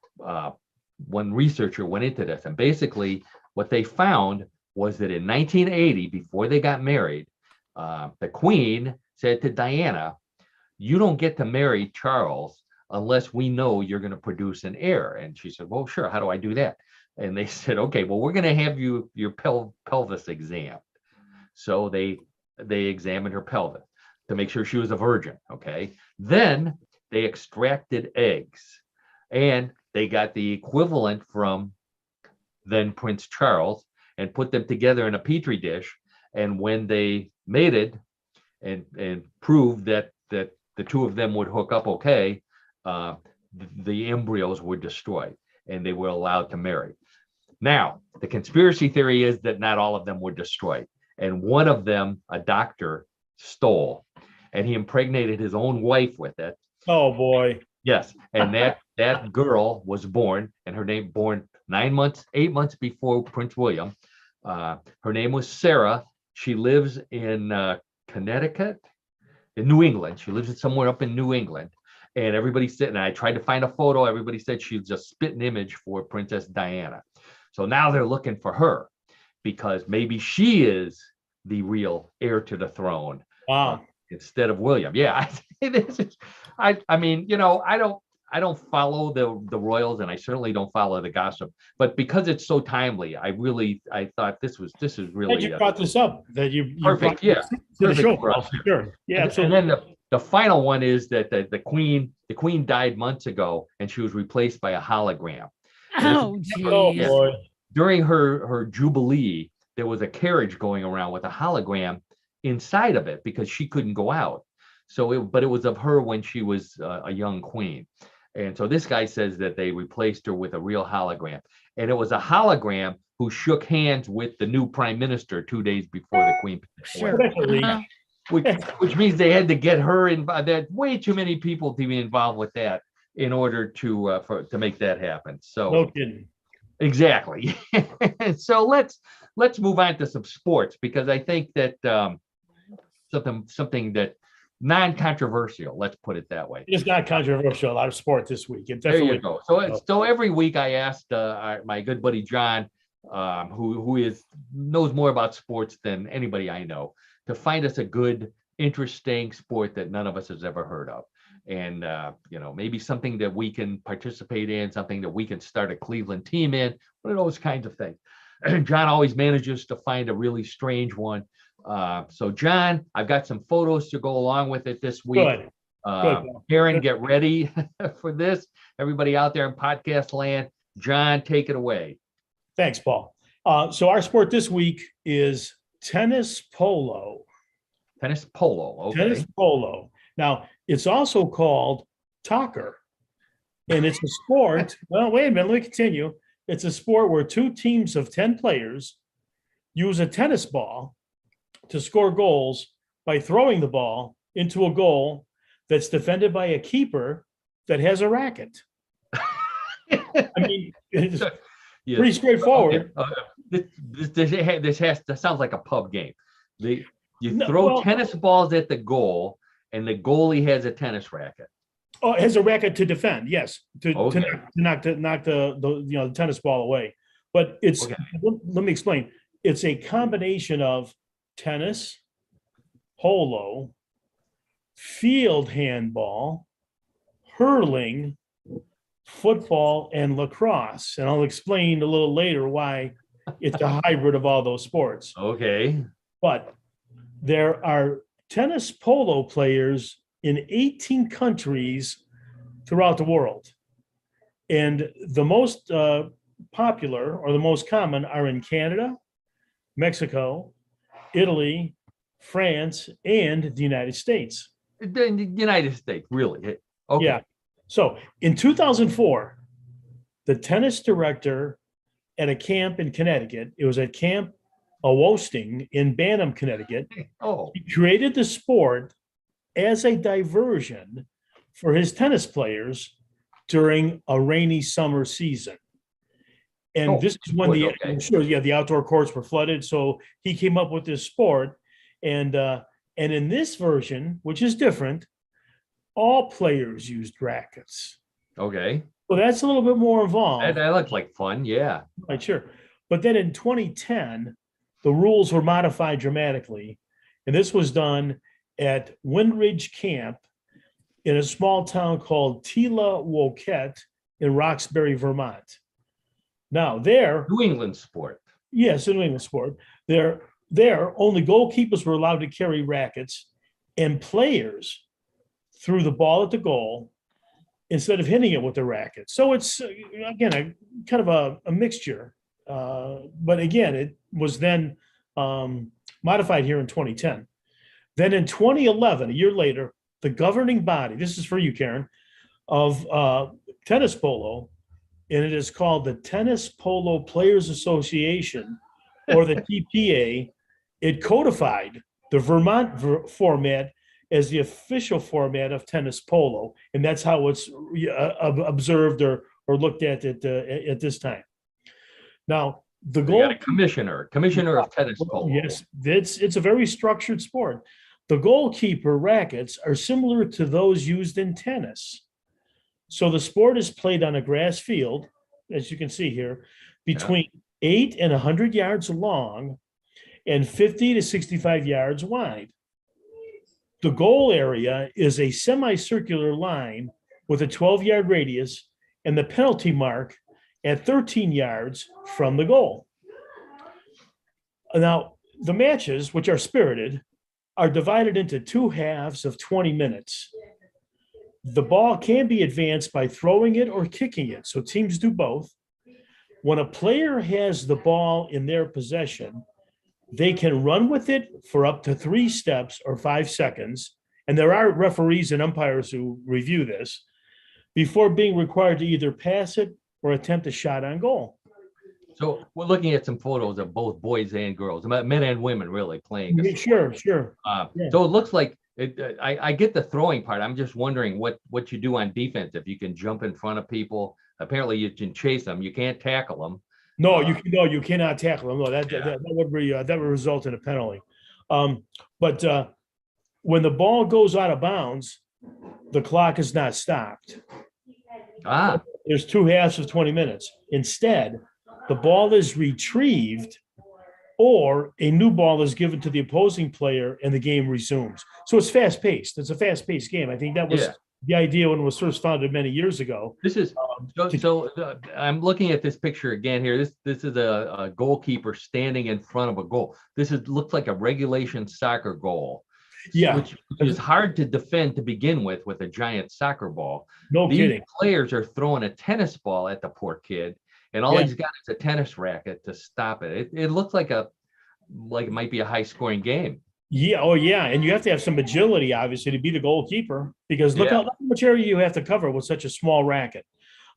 one researcher went into this, and basically what they found was that in 1980, before they got married, the Queen said to Diana, "You don't get to marry Charles unless we know you're going to produce an heir." And she said, "Well, sure. How do I do that?" And they said, "Okay, well, we're going to have your pelvis examined." So they examined her pelvis to make sure she was a virgin. Okay. Then they extracted eggs, and they got the equivalent from then Prince Charles and put them together in a petri dish. And when they mated and proved that the two of them would hook up okay, the embryos were destroyed and they were allowed to marry. Now, the conspiracy theory is that not all of them were destroyed. And one of them, a doctor, stole, and he impregnated his own wife with it. Oh, boy. Yes. And that girl was born, and her name born 8 months before Prince William. Her name was Sarah. She lives in Connecticut, in New England. She lives somewhere up in New England. And everybody said, and I tried to find a photo. Everybody said she was a spitting image for Princess Diana. So now they're looking for her because maybe she is the real heir to the throne. Wow. Instead of William. Yeah. I mean, you know, I don't follow the royals, and I certainly don't follow the gossip, but because it's so timely, I thought this is really Glad you brought this up, that you perfect. Yeah. to the Perfect show. for us. Sure. Yeah, absolutely. And then the final one is that the queen died months ago, and she was replaced by a hologram. Oh, Oh, geez. boy. During her jubilee, there was a carriage going around with a hologram inside of it because she couldn't go out. But it was of her when she was a young queen. And so this guy says that they replaced her with a real hologram. And it was a hologram who shook hands with the new prime minister 2 days before the queen passed away. Sure. Definitely. Which means they had to get her involved. There way too many people to be involved with that in order to make that happen. So No kidding. exactly. So let's move on to some sports, because I think that something that non-controversial, let's put it that way. It's not controversial. A lot of sport this week. It There definitely. you go. So every week I asked my good buddy John, who knows more about sports than anybody I know, to find us a good, interesting sport that none of us has ever heard of. And, maybe something that we can participate in, something that we can start a Cleveland team in, one of those kinds of things. John always manages to find a really strange one. So, John, I've got some photos to go along with it this week. Good. Good. Karen, get ready for this. Everybody out there in podcast land, John, take it away. Thanks, Paul. So our sport this week is tennis polo. Tennis polo. Okay. Tennis polo. Now, it's also called soccer. And it's a sport. Well, wait a minute. Let me continue. It's a sport where two teams of 10 players use a tennis ball to score goals by throwing the ball into a goal that's defended by a keeper that has a racket. I mean, it's pretty straightforward. Okay. This sounds like a pub game. You throw tennis balls at the goal, and the goalie has a tennis racket. Oh, it has a racket to defend. Yes, to knock the tennis ball away. But it's let me explain. It's a combination of tennis, polo, field handball, hurling, football, and lacrosse. And I'll explain a little later why it's a hybrid of all those sports. Okay. But there are tennis polo players in 18 countries throughout the world. And the most popular or the most common are in Canada, Mexico, Italy, France, and the United States. The United States, really? Okay. Yeah. So in 2004, the tennis director at a camp in Connecticut, it was at Camp Awosting in Bantam, Connecticut. Oh. He created the sport as a diversion for his tennis players during a rainy summer season. And this is when the outdoor courts were flooded. So he came up with this sport. And in this version, which is different, all players used rackets. Okay. So that's a little bit more involved. That looked like fun. Yeah. Right, sure. But then in 2010, the rules were modified dramatically. And this was done at Windridge Camp in a small town called Tila Woket in Roxbury, Vermont. Now there, New England sport. Yes, a New England sport. There, only goalkeepers were allowed to carry rackets, and players threw the ball at the goal instead of hitting it with the racket. So it's again a kind of a mixture. But again, it was then modified here in 2010. Then in 2011, a year later, the governing body, this is for you, Karen, of tennis polo, and it is called the Tennis Polo Players Association, or the TPA. It codified the Vermont format as the official format of tennis polo, and that's how it's observed or looked at this time. Now, the goal. You got a commissioner of tennis polo. Yes, it's a very structured sport. The goalkeeper rackets are similar to those used in tennis. So the sport is played on a grass field, as you can see here, between 8 and 100 yards long and 50 to 65 yards wide. The goal area is a semicircular line with a 12-yard radius and the penalty mark at 13 yards from the goal. Now, the matches, which are spirited, are divided into two halves of 20 minutes. The ball can be advanced by throwing it or kicking it, so teams do both. When a player has the ball in their possession, they can run with it for up to 3 steps or 5 seconds, and there are referees and umpires who review this, before being required to either pass it or attempt a shot on goal. So we're looking at some photos of both boys and girls, men and women really playing. Sure. So it looks like I get the throwing part. I'm just wondering what you do on defense. If you can jump in front of people, apparently you can chase them. You can't tackle them. No, you cannot tackle them. No, that would result in a penalty. But when the ball goes out of bounds, the clock is not stopped. There's 2 halves of 20 minutes. Instead, the ball is retrieved, or a new ball is given to the opposing player, and the game resumes. So it's fast-paced. It's a fast-paced game. I think that was the idea when it was first founded many years ago. This is I'm looking at this picture again here. This is a goalkeeper standing in front of a goal. Looks like a regulation soccer goal. Yeah, which is hard to defend to begin with a giant soccer ball. No These kidding. Players are throwing a tennis ball at the poor kid, and all he's got is a tennis racket to stop it. It looks like it might be a high-scoring game. Yeah, and you have to have some agility, obviously, to be the goalkeeper, because look how much area you have to cover with such a small racket.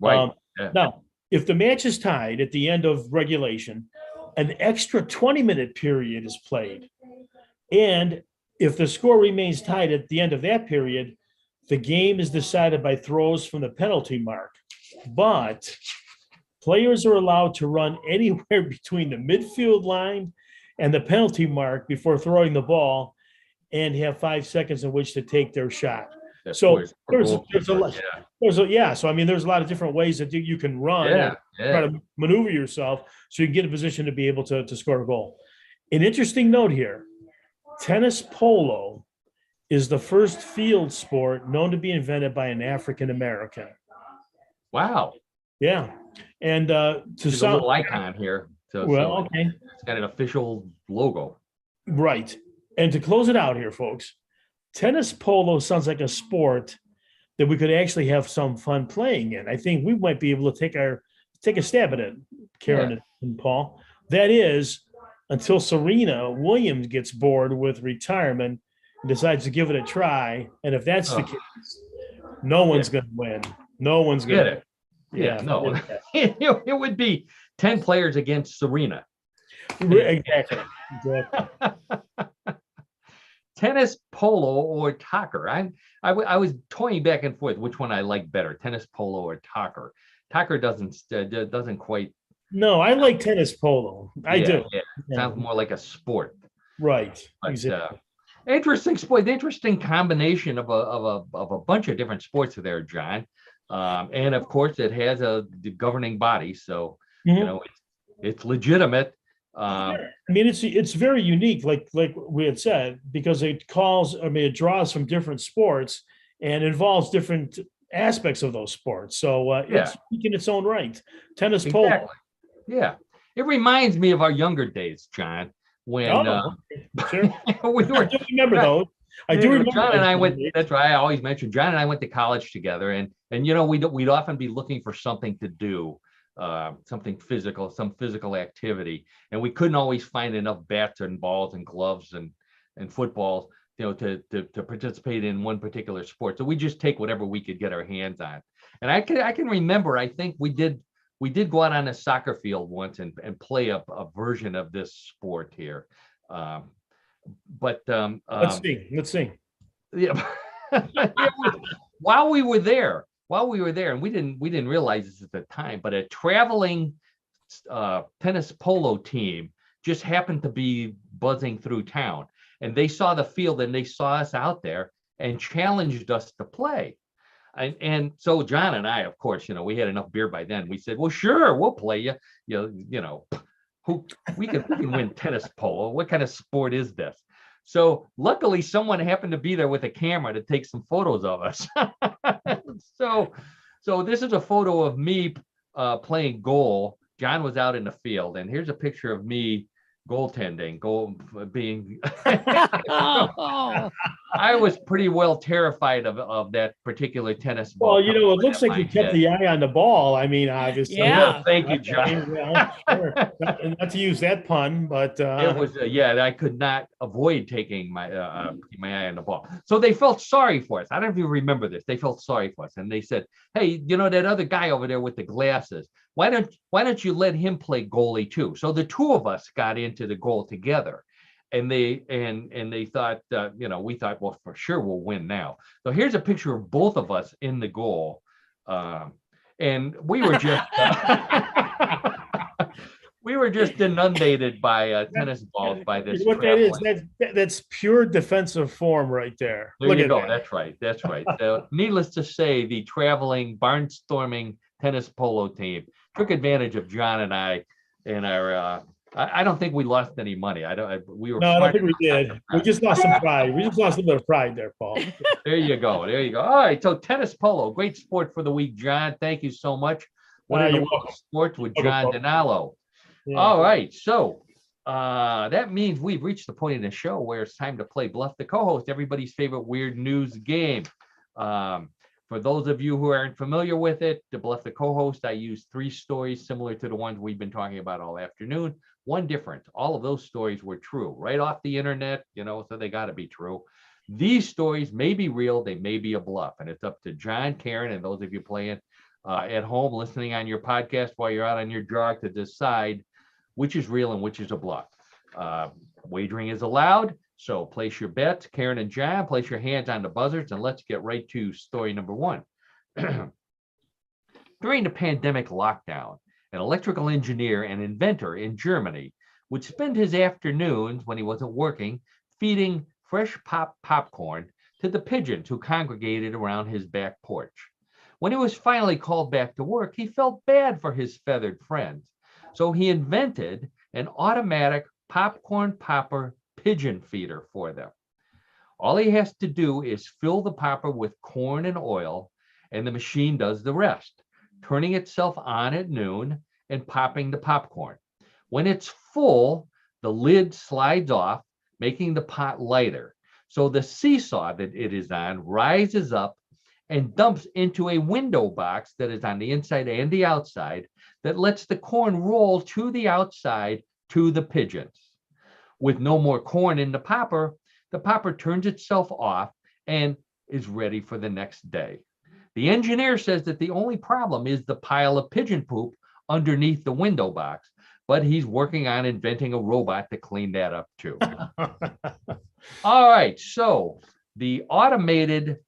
Right. Now, if the match is tied at the end of regulation, an extra 20-minute period is played, and if the score remains tied at the end of that period, the game is decided by throws from the penalty mark. But players are allowed to run anywhere between the midfield line and the penalty mark before throwing the ball, and have 5 seconds in which to take their shot. So there's a lot. So I mean, there's a lot of different ways that you can run, try to maneuver yourself so you can get in a position to be able to score a goal. An interesting note here: tennis polo is the first field sport known to be invented by an African American. Wow. Yeah, and there's a little icon here. Okay. It's got an official logo. Right. And to close it out here, folks, tennis polo sounds like a sport that we could actually have some fun playing in. I think we might be able to take a stab at it, Karen and Paul. That is, until Serena Williams gets bored with retirement and decides to give it a try. And if that's the case, no one's going to win. No one's going to. No. It would be 10 players against Serena. Exactly. tennis polo or talker. I was toying back and forth which one I like better, tennis polo or talker. Talker doesn't quite. No, I like tennis polo. I do. Yeah. Sounds more like a sport. Right. But, Exactly. interesting sport, interesting combination of a bunch of different sports there, John. And of course, it has the governing body, so Mhm. it's legitimate. I mean, it's very unique, like we had said, because it it draws from different sports and involves different aspects of those sports. So it's unique in its own right. Tennis polo. Exactly. Yeah, it reminds me of our younger days, John, when Sure. we I were. do remember those. I do remember John and I those went. days. That's right. I always mention John and I went to college together, and we'd often be looking for something to do, something physical, some physical activity, and we couldn't always find enough bats and balls and gloves and footballs, to participate in one particular sport. So we just take whatever we could get our hands on. And I can remember. I think we did go out on a soccer field once and play a version of this sport here. But Let's see. yeah. while we were there, and we didn't realize this at the time, but a traveling tennis polo team just happened to be buzzing through town, and they saw the field and they saw us out there and challenged us to play. And so John and I, of course, we had enough beer by then. We said, well, sure, we'll play you. Who we can win tennis polo. What kind of sport is this? So luckily, someone happened to be there with a camera to take some photos of us. So this is a photo of me playing goal. John was out in the field, and here's a picture of me goaltending, being. I was pretty well terrified of that particular tennis ball. Well, it looks like you kept the eye on the ball. I mean, obviously. Yeah. Well, thank you, John. Sure. Not to use that pun, but it was I could not avoid taking my eye on the ball. So they felt sorry for us. I don't know if you remember this. They felt sorry for us, and they said, "Hey, that other guy over there with the glasses. Why don't you let him play goalie too?" So the two of us got into the goal together. And they thought, we thought, well, for sure we'll win now. So here's a picture of both of us in the goal, and we were just inundated by tennis balls by this. What that is, that's pure defensive form right there. There you go. That's right. So, needless to say, the traveling, barnstorming tennis polo team took advantage of John and I and our. I don't think we lost any money. We were. No, I don't think we did. We just lost some pride. We just lost a little bit of pride there, Paul. There you go. All right. So tennis polo, great sport for the week, John. Thank you so much. What are your sports with John DiNallo? Yeah. All right. So that means we've reached the point in the show where it's time to play Bluff the Co-host, everybody's favorite weird news game. For those of you who aren't familiar with it, to Bluff the Co-host, I use 3 stories similar to the ones we've been talking about all afternoon. One difference, all of those stories were true, right off the internet, so they got to be true. These stories may be real, they may be a bluff, and it's up to John, Karen, and those of you playing at home, listening on your podcast while you're out on your jog to decide which is real and which is a bluff. Wagering is allowed. So place your bets, Karen and John, place your hands on the buzzers, and let's get right to story number 1. During the pandemic lockdown, an electrical engineer and inventor in Germany would spend his afternoons when he wasn't working feeding fresh popcorn to the pigeons who congregated around his back porch. When he was finally called back to work, he felt bad for his feathered friends. So he invented an automatic popcorn popper pigeon feeder for them. All he has to do is fill the popper with corn and oil, and the machine does the rest, turning itself on at noon and popping the popcorn. When it's full, the lid slides off, making the pot lighter. So the seesaw that it is on rises up and dumps into a window box that is on the inside and the outside that lets the corn roll to the outside to the pigeons. With no more corn in the popper turns itself off and is ready for the next day. The engineer says that the only problem is the pile of pigeon poop underneath the window box, but he's working on inventing a robot to clean that up too. All right. So the automated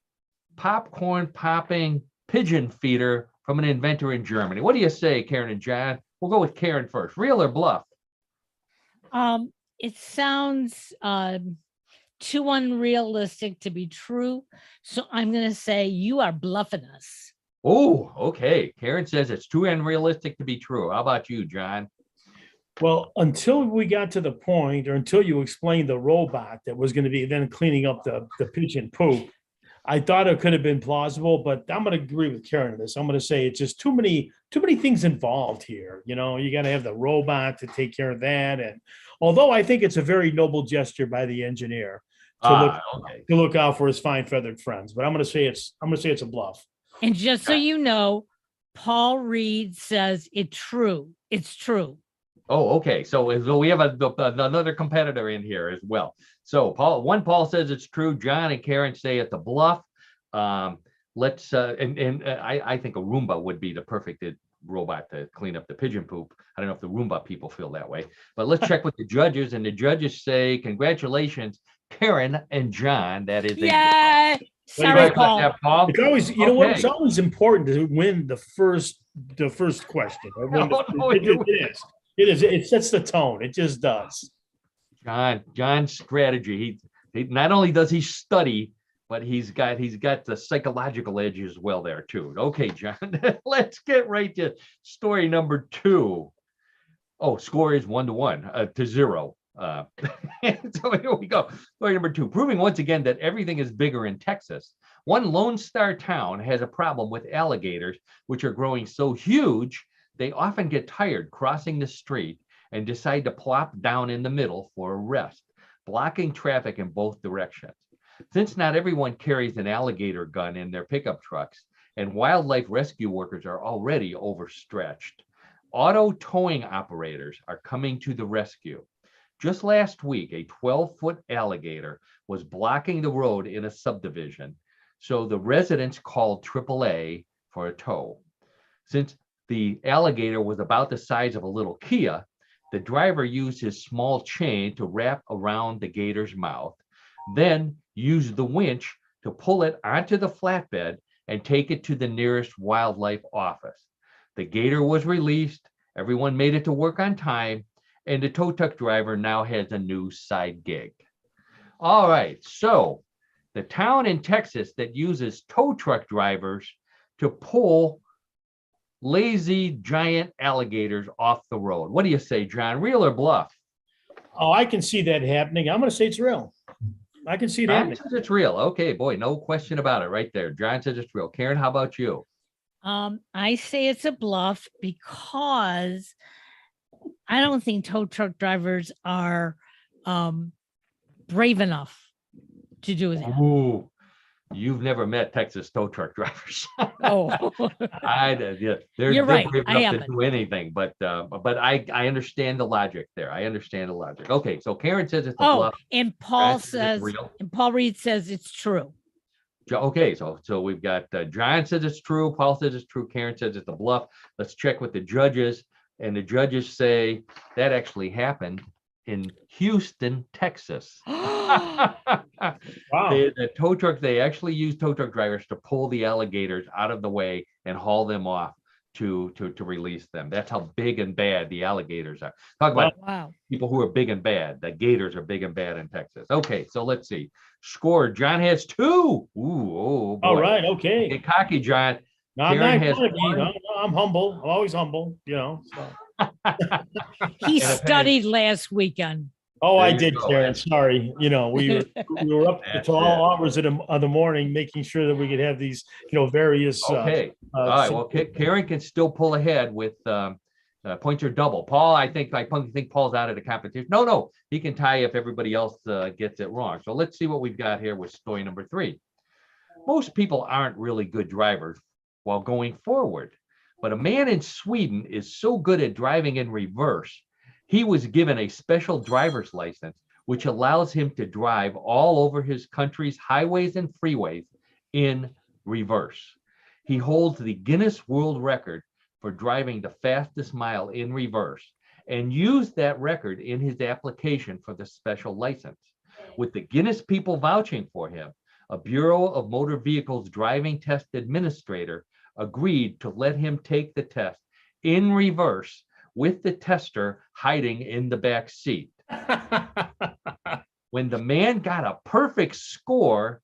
popcorn popping pigeon feeder from an inventor in Germany. What do you say, Karen and John? We'll go with Karen first. Real or bluff? It sounds too unrealistic to be true. So I'm going to say you are bluffing us. Oh, okay. Karen says it's too unrealistic to be true. How about you, John? Well, until we got to the point, or until you explained the robot that was going to be then cleaning up the pigeon poop, I thought it could have been plausible, but I'm going to agree with Karen on this. I'm going to say it's just too many things involved here. You know, you got to have the robot to take care of that. And although I think it's a very noble gesture by the engineer to look out for his fine feathered friends, but I'm going to say it's a bluff. And just so you know, Paul Reed says it's true. It's true. Oh, okay. So we have another competitor in here as well. So Paul says it's true. John and Karen say it's a bluff. I think a Roomba would be the perfect robot to clean up the pigeon poop. I don't know if the Roomba people feel that way, but let's check with the judges. And the judges say, congratulations, Karen and John. That is yeah. Sorry, Paul. It's always, you know what? It's always important to win the first question. It is. It sets the tone. It just does. John's strategy. He not only does he study, but he's got the psychological edge as well there too. Okay, John, let's get right to story number 2. Oh, score is 1-1 to 0. So here we go. Story number 2, proving once again that everything is bigger in Texas. One Lone Star town has a problem with alligators, which are growing so huge they often get tired crossing the street and decide to plop down in the middle for a rest, blocking traffic in both directions. Since not everyone carries an alligator gun in their pickup trucks, and wildlife rescue workers are already overstretched, auto towing operators are coming to the rescue. Just last week, a 12-foot alligator was blocking the road in a subdivision, so the residents called AAA for a tow. Since the alligator was about the size of a little Kia, the driver used his small chain to wrap around the gator's mouth, then used the winch to pull it onto the flatbed and take it to the nearest wildlife office. The gator was released, everyone made it to work on time, and the tow truck driver now has a new side gig. All right, so the town in Texas that uses tow truck drivers to pull lazy giant alligators off the road. What do you say, John? Real or bluff? Oh, I can see that happening. I'm going to say it's real. I can see it happening. John says it's real. Okay, boy, no question about it right there. John says it's real. Karen, how about you? I say it's a bluff because I don't think tow truck drivers are brave enough to do that. Ooh, you've never met Texas tow truck drivers. Oh, You're right. Brave I enough haven't. to do anything, but I understand the logic there. I understand the logic. Okay, so Karen says it's a bluff. And Paul John says it's real. and Paul Reed says it's true. Okay, so we've got John says it's true, Paul says it's true, Karen says it's a bluff. Let's check with the judges, and the judges say that actually happened in Houston, Texas. Wow. The tow truck, they actually use tow truck drivers to pull the alligators out of the way and haul them off to release them. That's how big and bad the alligators are. Talk about people who are big and bad. The gators are big and bad in Texas. Okay, so let's see. Score. John has 2. Ooh, oh boy. All right, okay. Get cocky, John. No, I'm humble. I'm always humble, you know. So. He studied last weekend. Oh, I did, Karen. Sorry. You know, we were up until all hours of the morning, making sure that we could have these, various. Okay. All right. Well, Karen can still pull ahead with points or double. Paul, I think Paul's out of the competition. No, he can tie if everybody else gets it wrong. So let's see what we've got here with story number 3. Most people aren't really good drivers while going forward, but a man in Sweden is so good at driving in reverse, he was given a special driver's license, which allows him to drive all over his country's highways and freeways in reverse. He holds the Guinness World Record for driving the fastest mile in reverse, and used that record in his application for the special license. With the Guinness people vouching for him, a Bureau of Motor Vehicles driving test administrator agreed to let him take the test in reverse with the tester hiding in the back seat. When the man got a perfect score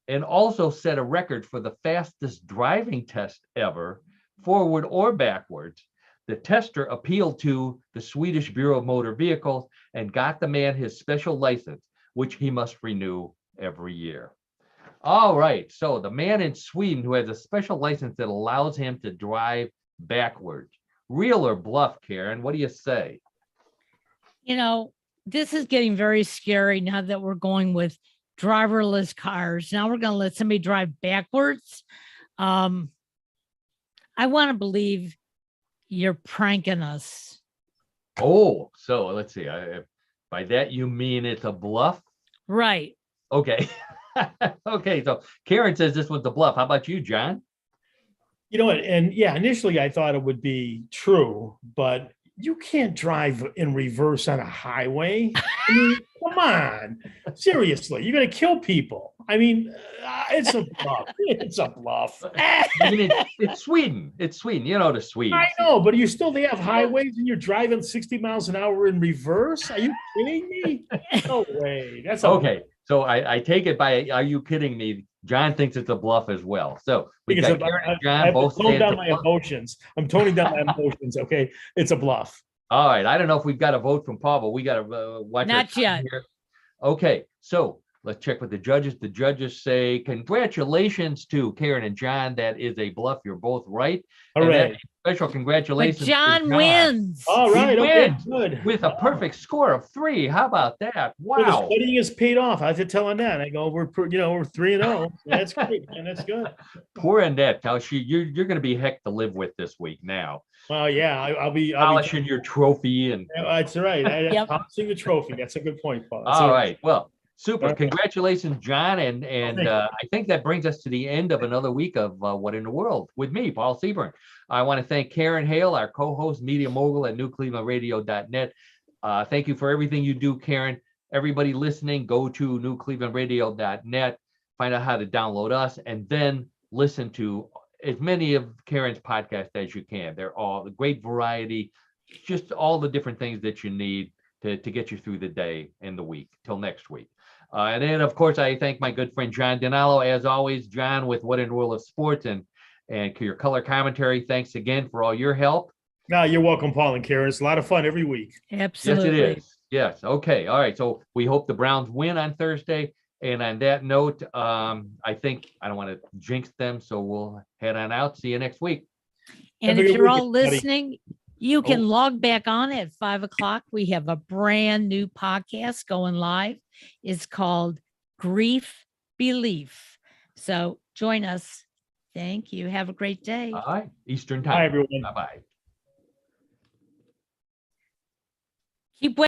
and also set a record for the fastest driving test ever, forward or backwards, the tester appealed to the Swedish Bureau of Motor Vehicles and got the man his special license, which he must renew every year. All right, so the man in Sweden who has a special license that allows him to drive backwards. Real or bluff, Karen? What do you say? This is getting very scary now that we're going with driverless cars. Now we're going to let somebody drive backwards. I want to believe you're pranking us. Oh, so let's see. By that you mean it's a bluff? Right. Okay. Okay, so Karen says this one's a bluff. How about you, John? You know what? And yeah, initially I thought it would be true, but you can't drive in reverse on a highway. I mean, come on. Seriously, you're going to kill people. I mean, it's a bluff. It's a bluff. I mean, it's Sweden. It's Sweden. You know the Swedes. I know, but they have highways and you're driving 60 miles an hour in reverse? Are you kidding me? No way. That's okay. So I take it by, are you kidding me? John thinks it's a bluff as well. So we got Karen and John both tone down my emotions. I'm toning down my emotions. Okay, it's a bluff. All right. I don't know if we've got a vote from Paul, but we got to watch. Not yet. Here. Okay. So let's check with the judges. The judges say, congratulations to Karen and John. That is a bluff. You're both right. All right. Special congratulations. But John wins. All right. Okay, good. With a perfect score of 3. How about that? Wow. Well, the studying is paid off. I have to tell him that. I go, we're 3-0. That's great, man. That's good. Poor Annette. You're going to be heck to live with this week now. Well, yeah, I'll be polishing your trophy and. That's right. Yep. Polishing the trophy. That's a good point, Paul. All right. Well, super. Congratulations, John. And I think that brings us to the end of another week of What in the World with me, Paul Seaburn. I want to thank Karen Hale, our co-host, media mogul at newclevelandradio.net. Thank you for everything you do, Karen. Everybody listening, go to newclevelandradio.net, find out how to download us, and then listen to as many of Karen's podcasts as you can. They're all a great variety, just all the different things that you need to get you through the day and the week till next week. And then, of course, I thank my good friend John DiNallo, as always. John, with What in the World of Sports and your color commentary. Thanks again for all your help. No, you're welcome, Paul and Karen. It's a lot of fun every week. Absolutely. Yes, it is. Yes. Okay. All right. So we hope the Browns win on Thursday. And on that note, I think I don't want to jinx them, so we'll head on out. See you next week. And if you're all listening, you can log back on at 5:00. We have a brand new podcast going live. It's called Grief Belief. So join us. Thank you. Have a great day. All right. Eastern time. Bye, everyone. Bye-bye. Keep